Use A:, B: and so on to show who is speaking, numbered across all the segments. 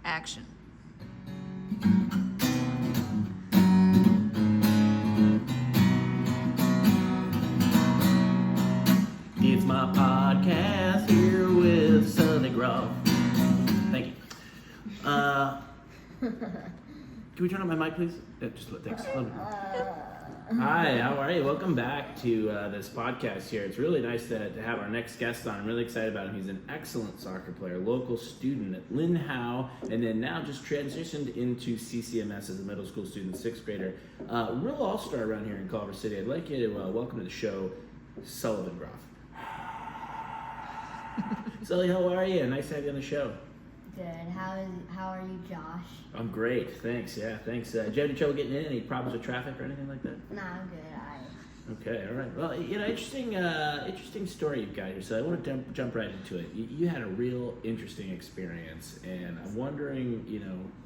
A: Action.
B: It's my podcast here with Sully. Thank you. Can we turn on my mic, please? Thanks. Hi, how are you? Welcome back to this podcast here. It's really nice to have our next guest on. I'm really excited about him. He's an excellent soccer player, local student at Lynn Howe, and then now just transitioned into CCMS as a middle school student, 6th grader. Real all-star around here in Culver City. I'd like you to welcome to the show, Sullivan Groff. Sully, how are you? Nice to have you on the show.
C: Good. How are you, Josh?
B: I'm great. Thanks. Yeah, thanks. Did you have any trouble getting in? Any problems with traffic or anything like that?
C: Nah, I'm good.
B: Okay, all right. Well, interesting story you've got here. So I want to jump right into it. You had a real interesting experience, and I'm wondering,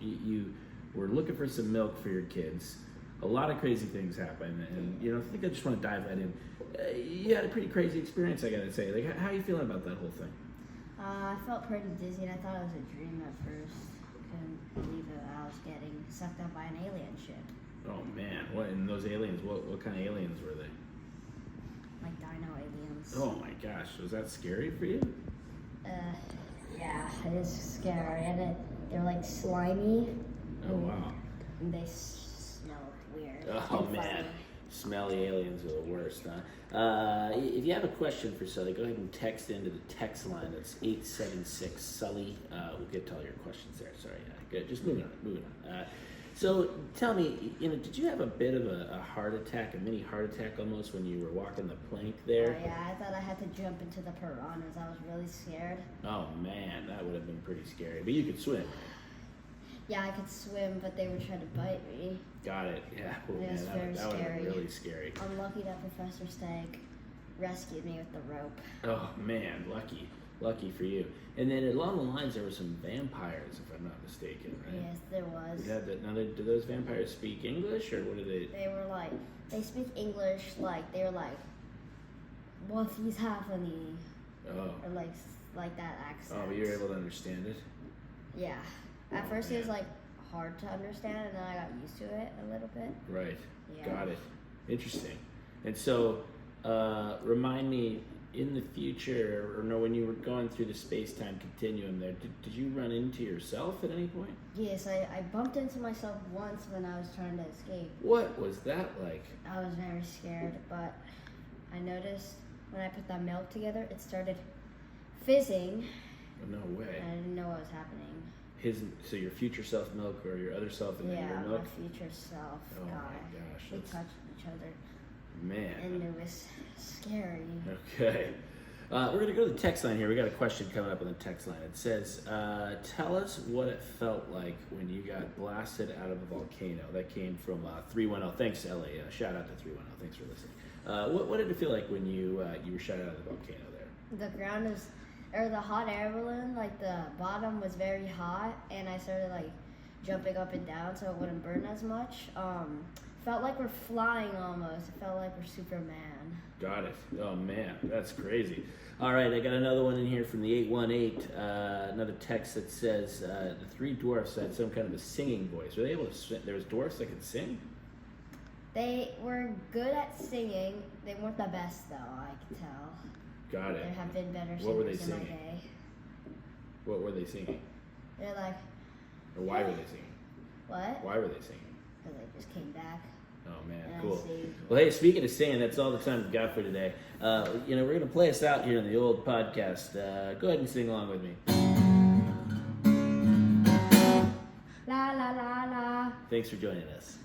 B: you were looking for some milk for your kids. A lot of crazy things happen, and I think I just want to dive right in. You had a pretty crazy experience, I gotta say. Like, how are you feeling about that whole thing?
C: I felt pretty dizzy, and I thought it was a dream at first. Couldn't believe that I was getting sucked up by an alien ship.
B: Oh man, what? And those aliens? What kind of aliens were they?
C: Like dino aliens.
B: Oh my gosh, was that scary for you?
C: Yeah, it is scary, and they're like slimy.
B: Oh wow.
C: And they smelled weird.
B: Oh
C: and
B: man.
C: funny.
B: Smelly aliens are the worst, huh? If you have a question for Sully, go ahead and text into the text line. That's 876 Sully. We'll get to all your questions there. Sorry. Good. Just moving on. So tell me, did you have a bit of a heart attack, a mini heart attack almost when you were walking the plank there?
C: Oh yeah, I thought I had to jump into the piranhas. I was really scared.
B: Oh man, that would have been pretty scary. But you could swim, right?
C: Yeah, I could swim, but they were trying to bite me.
B: Got it. Yeah. Well,
C: It was
B: man,
C: very
B: that would have
C: scary.
B: been really scary.
C: I'm lucky that Professor Stagg rescued me with the rope.
B: Oh man, lucky for you. And then along the lines, there were some vampires, if I'm not mistaken, right?
C: Yes, there was.
B: Now, do those vampires speak English, or what do they?
C: They speak English, they were like, what is happening?
B: Oh.
C: Or like that accent.
B: Oh, but you were able to understand it?
C: Yeah. At
B: Oh,
C: first it was
B: man.
C: like hard to understand, and then I got used to it a little bit.
B: Right.
C: Yeah.
B: Got it. Interesting. And so, remind me, in the future, or no, when you were going through the space-time continuum there, did you run into yourself at any point?
C: Yes, I bumped into myself once when I was trying to escape.
B: What was that like?
C: I was very scared, but I noticed when I put that milk together, it started fizzing.
B: Oh, no way.
C: And I didn't know what was happening.
B: So your future self milk, or your other self and then
C: Yeah,
B: your milk?
C: my future self.
B: Oh my
C: God.
B: gosh,
C: We
B: that's-
C: touched each other,
B: Man.
C: and it was scary.
B: Okay. We're going to go to the text line here. We got a question coming up on the text line. It says, tell us what it felt like when you got blasted out of a volcano. That came from 310. Thanks, Ellie. Shout out to 310. Thanks for listening. What did it feel like when you were shot out of the volcano there?
C: The ground is, or the hot air balloon, the bottom was very hot, and I started jumping up and down so it wouldn't burn as much. Felt like we're flying almost. It felt like we're Superman.
B: Got it. Oh, man. That's crazy. All right. I got another one in here from the 818. Another text that says the three dwarfs had some kind of a singing voice. Were they able to sing? There was dwarfs that could sing?
C: They were good at singing. They weren't the best, though, I could tell.
B: Got it.
C: There have been better
B: What were they
C: singers in my
B: singing?
C: day.
B: What were they singing?
C: They're like,
B: Or why were they singing?
C: what?
B: Why were they singing?
C: Because they just came back.
B: Oh, man.
C: And I
B: Cool.
C: see.
B: Well, hey, speaking of singing, that's all the time we've got for today. We're going to play us out here in the old podcast. Go ahead and sing along with me.
C: La la la la.
B: Thanks for joining us.